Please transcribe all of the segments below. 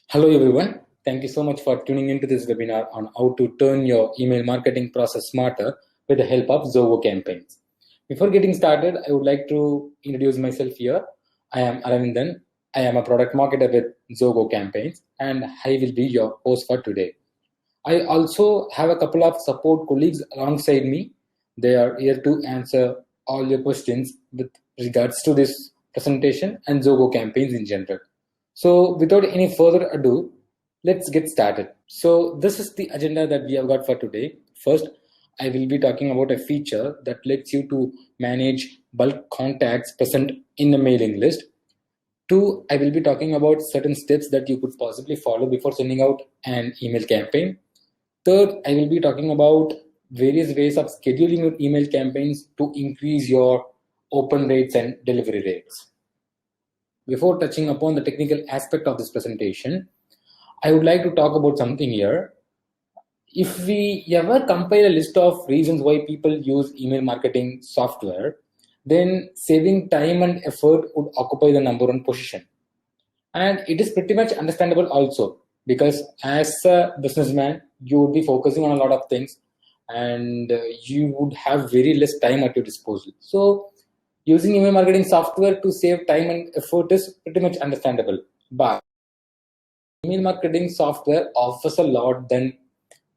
Hello everyone. Thank you so much for tuning into this webinar on how to turn your email marketing process smarter with the help of Zoho Campaigns. Before getting started, I would like to introduce myself here. I am Aravindan. I am a product marketer with Zoho Campaigns and I will be your host for today. I also have a couple of support colleagues alongside me. They are here to answer all your questions with regards to this presentation and Zoho Campaigns in general. So without any further ado, let's get started. So this is the agenda that we have got for today. First, I will be talking about a feature that lets you to manage bulk contacts present in a mailing list. Two, I will be talking about certain steps that you could possibly follow before sending out an email campaign. Third, I will be talking about various ways of scheduling your email campaigns to increase your open rates and delivery rates. Before touching upon the technical aspect of this presentation, I would like to talk about something here. If we ever compile a list of reasons why people use email marketing software, then saving time and effort would occupy the number one position. And it is pretty much understandable also, because as a businessman, you would be focusing on a lot of things and you would have very less time at your disposal. So using email marketing software to save time and effort is pretty much understandable. But email marketing software offers a lot than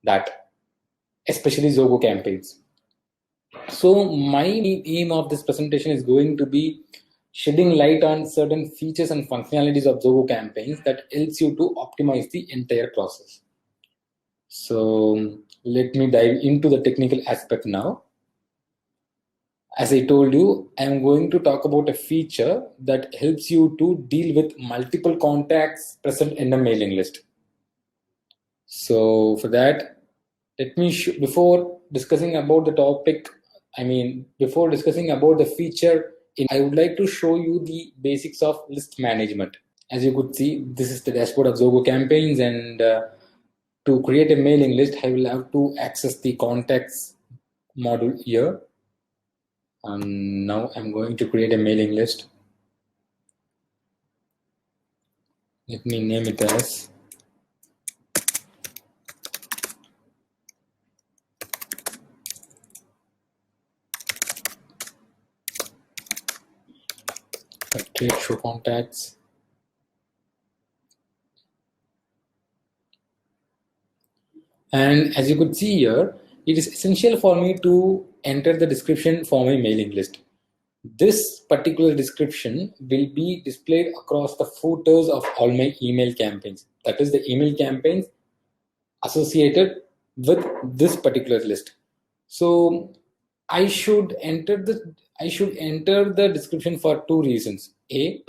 that, especially Zoho Campaigns. So my aim of this presentation is going to be shedding light on certain features and functionalities of Zoho Campaigns that helps you to optimize the entire process. So let me dive into the technical aspect now. As I told you, I'm going to talk about a feature that helps you to deal with multiple contacts present in a mailing list. So for that, let me before discussing about the topic, before discussing about the feature, I would like to show you the basics of list management. As you could see, this is the dashboard of Zoho Campaigns, and to create a mailing list, I will have to access the contacts module here. And now I'm going to create a mailing list. Let me name it as trade show contacts. And as you could see here, it is essential for me to enter the description for my mailing list. This particular description will be displayed across the footers of all my email campaigns. That is the email campaigns associated with this particular list. So I should enter the description for two reasons. A,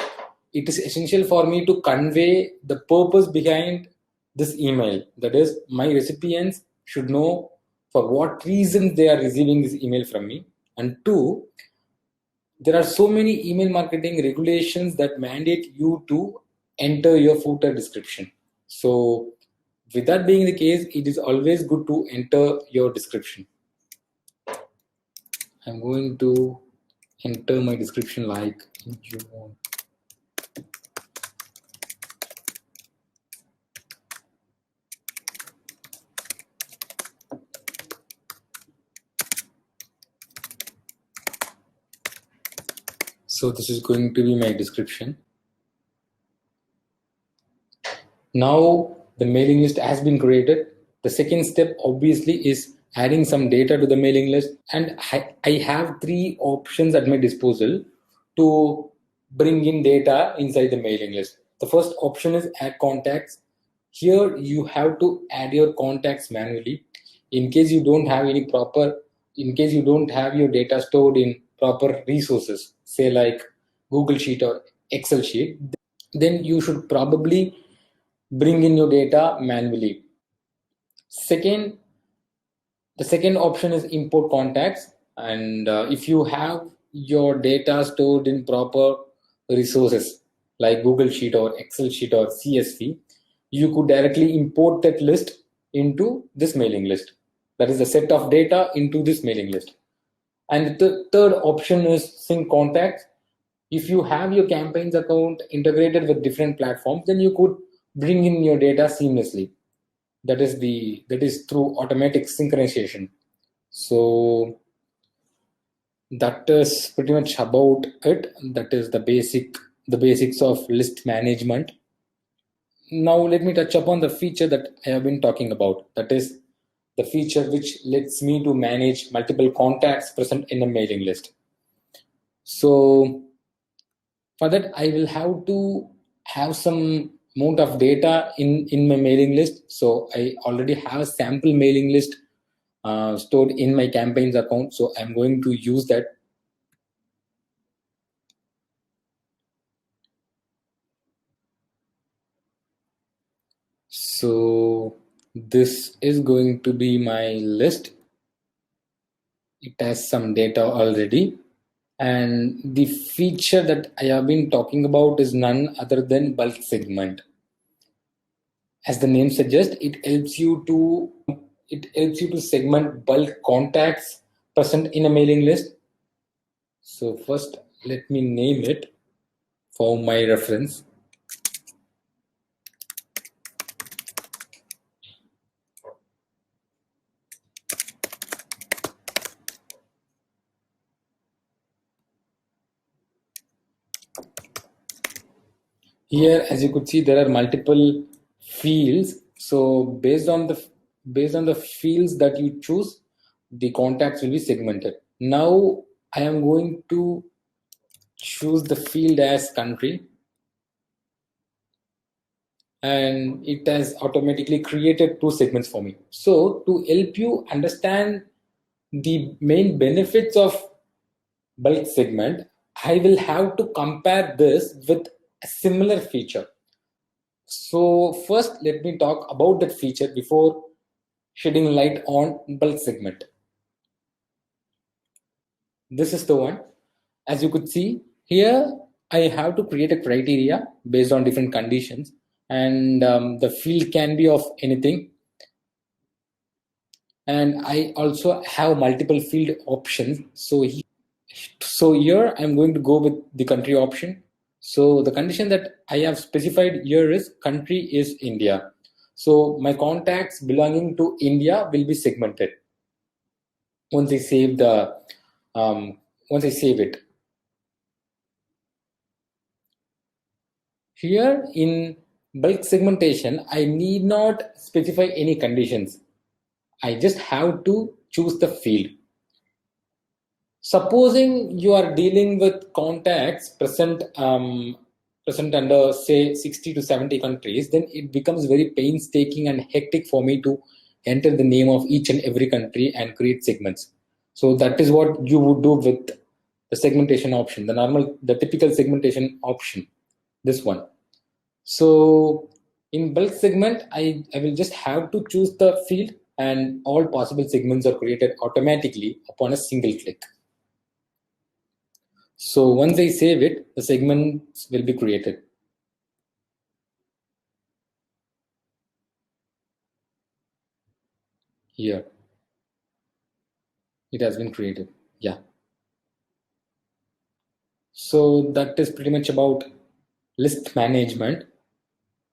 it is essential for me to convey the purpose behind this email. That is, my recipients should know for what reasons they are receiving this email from me. And two, there are so many email marketing regulations that mandate you to enter your footer description. So with that being the case, it is always good to enter your description. I'm going to enter my description like you want. So this is going to be my description. Now the mailing list has been created. The second step obviously is adding some data to the mailing list, and I have three options at my disposal to bring in data inside the mailing list. The first option is add contacts. Here you have to add your contacts manually. In case you don't have your data stored in proper resources, say like Google Sheet or Excel sheet, then you should probably bring in your data manually. The second option is import contacts, and if you have your data stored in proper resources like Google Sheet or Excel sheet or CSV, you could directly import that list into this mailing list. That is the set of data into this mailing list. And the third option is sync contacts. If you have your campaigns account integrated with different platforms, then you could bring in your data seamlessly. That is through automatic synchronization. So that is pretty much about it. That is the basics of list management. Now let me touch upon the feature that I have been talking about. That is the feature which lets me to manage multiple contacts present in a mailing list. So for that, I will have to have some amount of data in my mailing list. So I already have a sample mailing list stored in my campaigns account. So I'm going to use that. So this is going to be my list. It has some data already. And the feature that I have been talking about is none other than bulk segment. As the name suggests, it helps you to segment bulk contacts present in a mailing list. So first, let me name it for my reference. Here, as you could see, there are multiple fields. So based on the fields that you choose, the contacts will be segmented. Now I am going to choose the field as country, and it has automatically created two segments for me. So to help you understand the main benefits of bulk segment, I will have to compare this with a similar feature. So first, let me talk about that feature before shedding light on bulk segment. This is the one. As you could see here, I have to create a criteria based on different conditions, and the field can be of anything. And I also have multiple field options. So here I'm going to go with the country option. So the condition that I have specified here is country is India. So my contacts belonging to India will be segmented once I save it. Here in bulk segmentation, I need not specify any conditions. I just have to choose the field. Supposing you are dealing with contacts present under say 60 to 70 countries, then it becomes very painstaking and hectic for me to enter the name of each and every country and create segments. So that is what you would do with the segmentation option, the typical segmentation option, this one. So in bulk segment, I will just have to choose the field, and all possible segments are created automatically upon a single click. So once I save it, the segments will be created. Here, it has been created. Yeah. So that is pretty much about list management.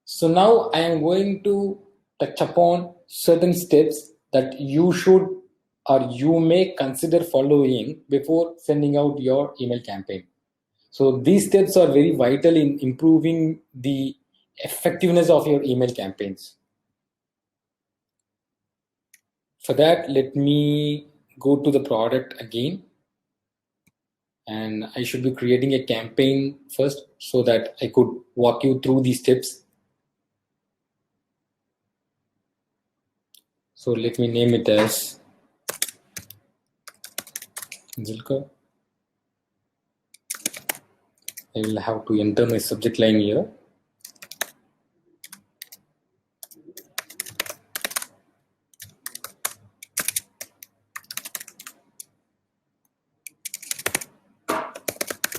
So now I am going to touch upon certain steps that you should or you may consider following before sending out your email campaign. So these steps are very vital in improving the effectiveness of your email campaigns. For that, let me go to the product again, and I should be creating a campaign first so that I could walk you through these steps. So let me name it as Zilka. I will have to enter my subject line here.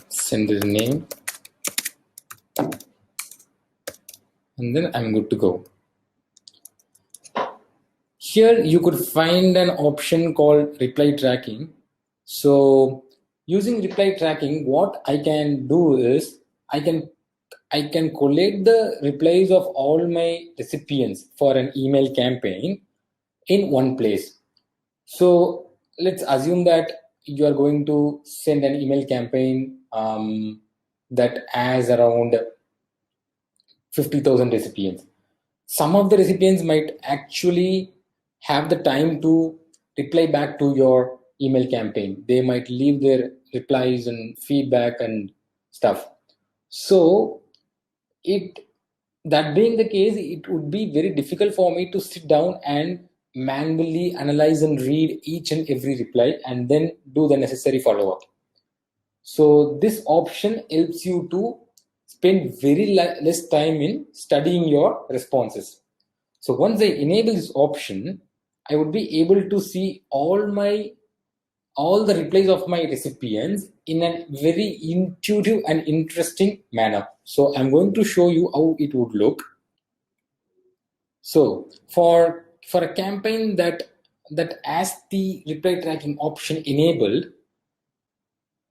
Send the name, and then I'm good to go. Here you could find an option called reply tracking. So using reply tracking, what I can do is I can I can collect the replies of all my recipients for an email campaign in one place. So let's assume that you are going to send an email campaign that has around 50,000 recipients. Some of the recipients might actually have the time to reply back to your email campaign. They might leave their replies and feedback and stuff. So it that being the case, it would be very difficult for me to sit down and manually analyze and read each and every reply and then do the necessary follow-up. So this option helps you to spend very less time in studying your responses. So once I enable this option, I would be able to see all the replies of my recipients in a very intuitive and interesting manner. So I'm going to show you how it would look. So for a campaign that has the reply tracking option enabled,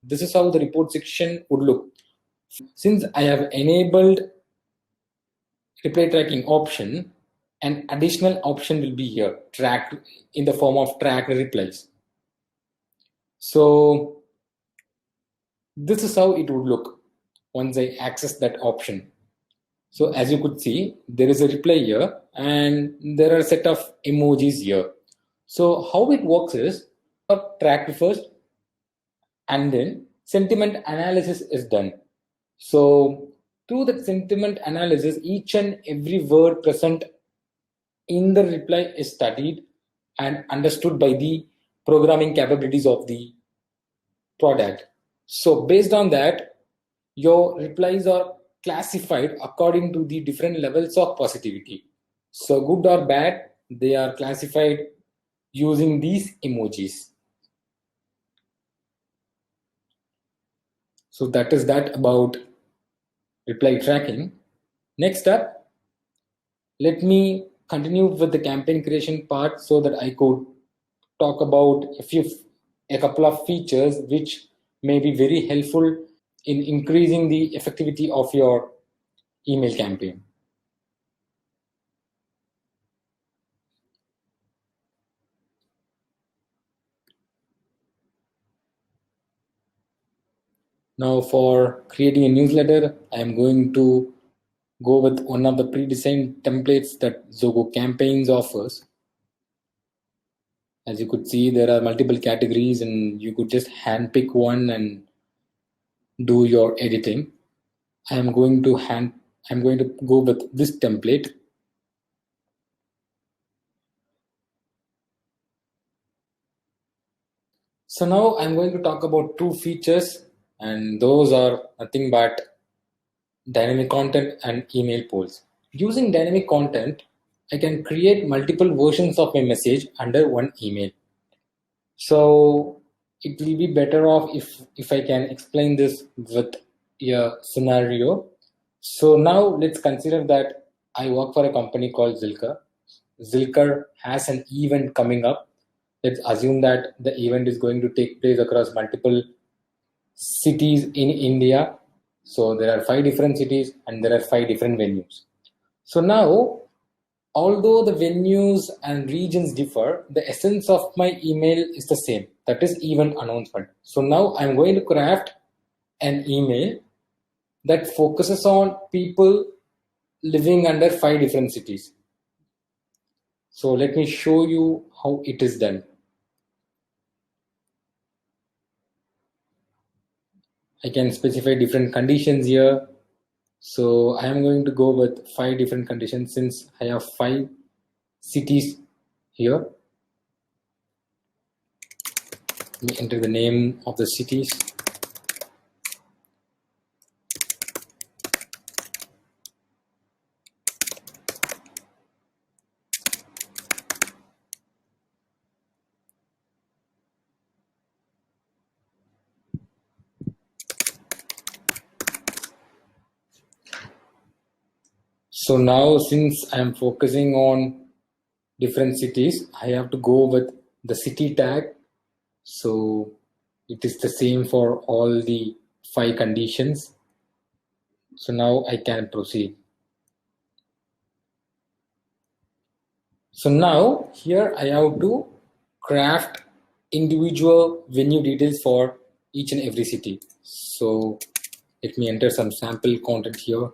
this is how the report section would look. Since I have enabled reply tracking option, an additional option will be here, tracked in the form of tracked replies. So this is how it would look once I access that option. So as you could see, there is a reply here and there are a set of emojis here. So how it works is tracked first and then sentiment analysis is done. So through that sentiment analysis, each and every word present in the reply is studied and understood by the programming capabilities of the product. So based on that, your replies are classified according to the different levels of positivity. So good or bad, they are classified using these emojis. So that is that about reply tracking. Next up, let me continue with the campaign creation part so that I could talk about a couple of features which may be very helpful in increasing the effectivity of your email campaign. Now for creating a newsletter, I am going to go with one of the pre-designed templates that Zoho Campaigns offers. As you could see, there are multiple categories and you could just handpick one and do your editing. I'm going to go with this template. So now I'm going to talk about two features, and those are nothing but dynamic content and email polls. Using dynamic content, I can create multiple versions of my message under one email. So it will be better off if I can explain this with a scenario. So now let's consider that I work for a company called Zilker. Zilker has an event coming up. Let's assume that the event is going to take place across multiple cities in India. So there are 5 different cities and there are 5 different venues. So now, although the venues and regions differ, the essence of my email is the same. That is event announcement. So now I'm going to craft an email that focuses on people living under 5 different cities. So let me show you how it is done. I can specify different conditions here. So I am going to go with 5 different conditions since I have 5 cities here. Let me enter the name of the cities. So now since I am focusing on different cities, I have to go with the city tag. So it is the same for all the 5 conditions. So now I can proceed. So now here I have to craft individual venue details for each and every city. So let me enter some sample content here.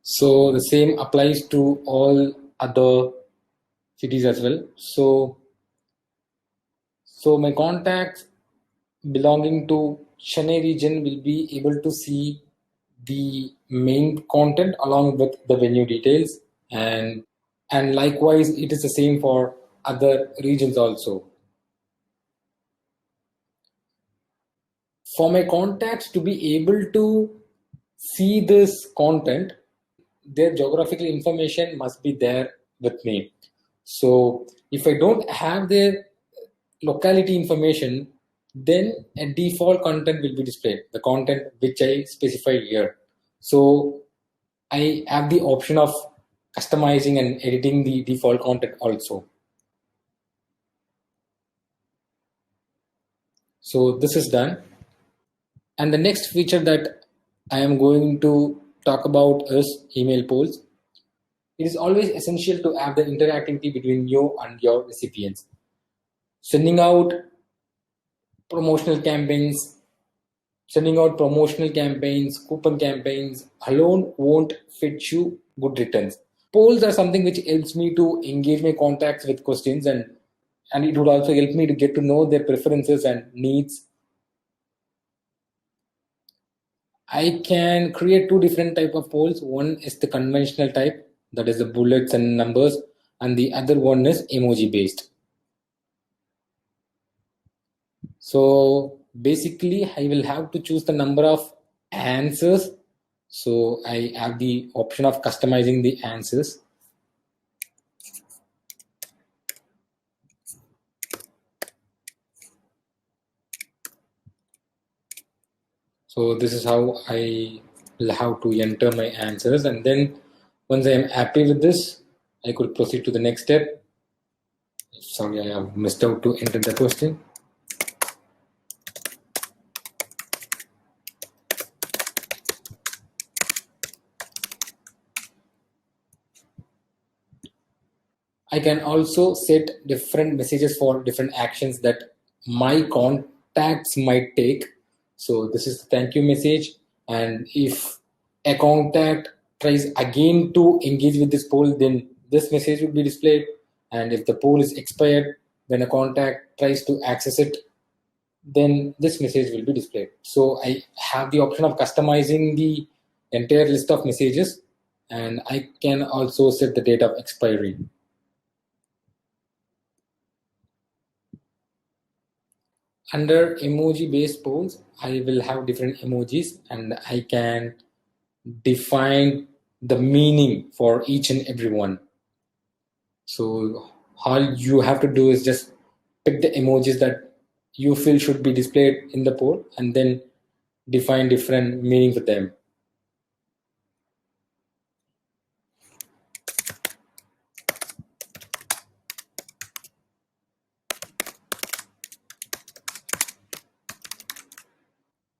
So the same applies to all other cities as well. So my contacts belonging to Chennai region will be able to see the main content along with the venue details, and likewise it is the same for other regions also. For my contacts to be able to see this content, their geographical information must be there with me. So if I don't have their locality information, then a default content will be displayed, the content which I specified here. So I have the option of customizing and editing the default content also. So this is done. And the next feature that I am going to talk about is email polls. It is always essential to have the interactivity between you and your recipients. Sending out promotional campaigns, coupon campaigns alone won't fetch you good returns. Polls are something which helps me to engage my contacts with questions, and it would also help me to get to know their preferences and needs. I can create two different type of polls. One is the conventional type, that is the bullets and numbers, and the other one is emoji based. So basically I will have to choose the number of answers. So I have the option of customizing the answers. So this is how I will have to enter my answers, and then once I am happy with this, I could proceed to the next step. Sorry, I have missed out to enter the question. I can also set different messages for different actions that my contacts might take. So this is the thank you message. And if a contact tries again to engage with this poll, then this message will be displayed. And if the poll is expired, when a contact tries to access it, then this message will be displayed. So I have the option of customizing the entire list of messages, and I can also set the date of expiry. Under emoji based polls, I will have different emojis, and I can define the meaning for each and every one. So all you have to do is just pick the emojis that you feel should be displayed in the poll, and then define different meaning for them.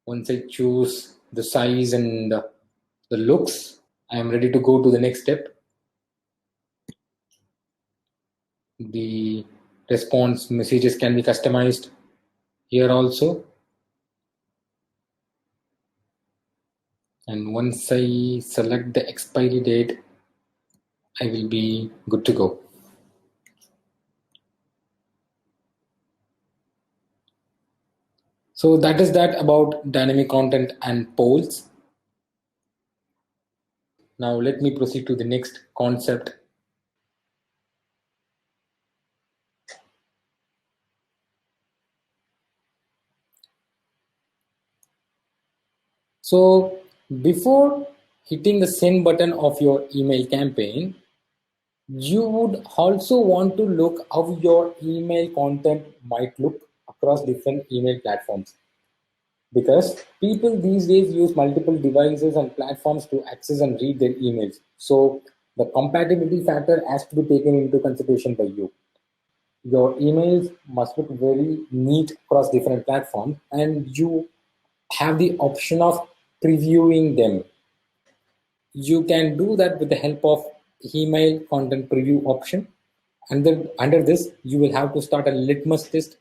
Once I choose the size and the looks, I am ready to go to the next step. The response messages can be customized here also. And once I select the expiry date, I will be good to go. So that is that about dynamic content and polls. Now let me proceed to the next concept. So before hitting the send button of your email campaign, you would also want to look how your email content might look across different email platforms, because people these days use multiple devices and platforms to access and read their emails. So The compatibility factor has to be taken into consideration by you. Your emails must look very neat across different platforms, and you have the option of previewing them. You can do that with the help of email content preview option. Under this, you will have to start a litmus test.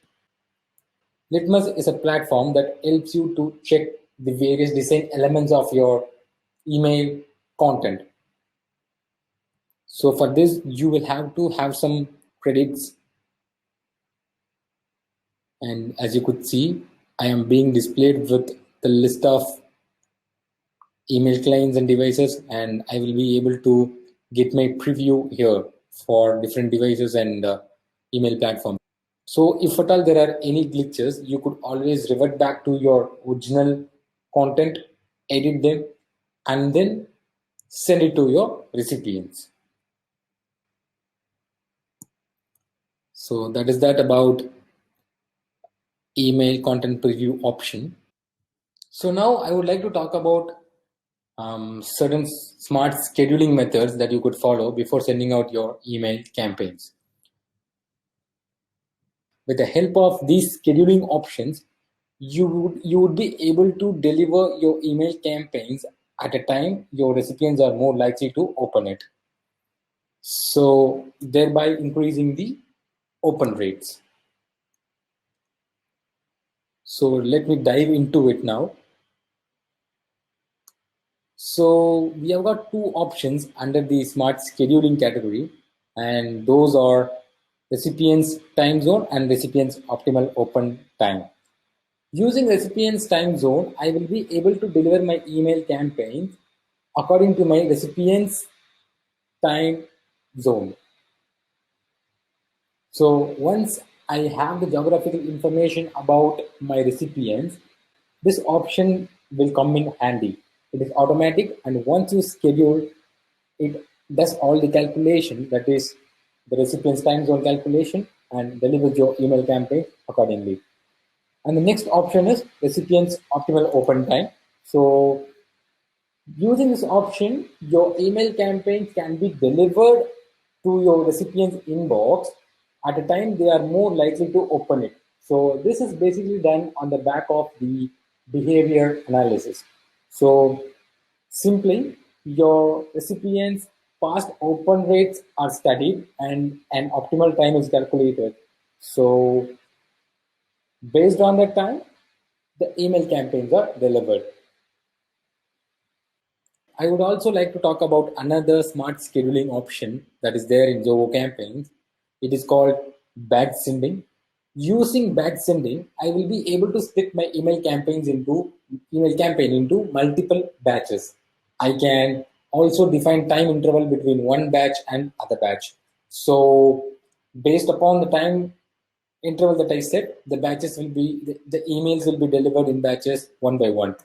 Litmus is a platform that helps you to check the various design elements of your email content. So for this, you will have to have some credits. And as you could see, I am being displayed with the list of email clients and devices, and I will be able to get my preview here for different devices and email platforms. So if at all there are any glitches, you could always revert back to your original content, edit them, and then send it to your recipients. So that is that about email content preview option. So now I would like to talk about certain smart scheduling methods that you could follow before sending out your email campaigns. With the help of these scheduling options, you would be able to deliver your email campaigns at a time your recipients are more likely to open it. So thereby increasing the open rates. So let me dive into it now. So we have got two options under the smart scheduling category, and those are recipient's time zone and recipient's optimal open time. Using recipient's time zone, I will be able to deliver my email campaigns according to my recipient's time zone. So once I have the geographical information about my recipients, this option will come in handy. It is automatic, and once you schedule, it does all the calculation, that is the recipient's time zone calculation, and delivers your email campaign accordingly. And the next option is recipient's optimal open time. So using this option, your email campaign can be delivered to your recipient's inbox at a time they are more likely to open it. So this is basically done on the back of the behavior analysis. So simply, your recipients' past open rates are studied and an optimal time is calculated. So based on that time, the email campaigns are delivered. I would also like to talk about another smart scheduling option that is there in Zoho Campaigns. It is called batch sending. Using batch sending, I will be able to split my email campaign into multiple batches. I can also define time interval between one batch and other batch. So based upon the time interval that I set, the emails will be delivered in batches one by one.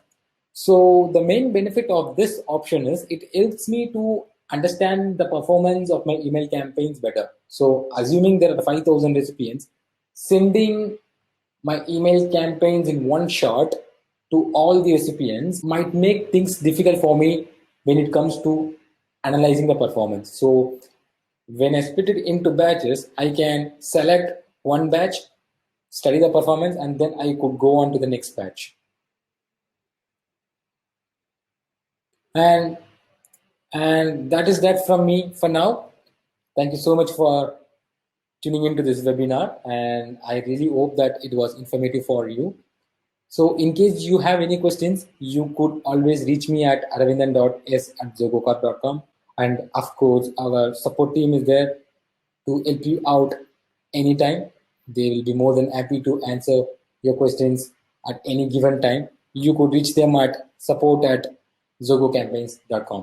So the main benefit of this option is it helps me to understand the performance of my email campaigns better. So assuming there are 5,000 recipients, sending my email campaigns in one shot to all the recipients might make things difficult for me when it comes to analyzing the performance. So when I split it into batches, I can select one batch, study the performance, and then I could go on to the next batch. And that is that from me for now. Thank you so much for tuning into this webinar, and I really hope that it was informative for you. So in case you have any questions, you could always reach me at aravindan.s@zogocorp.com. And of course, our support team is there to help you out anytime. They will be more than happy to answer your questions at any given time. You could reach them at support@zogocampaigns.com.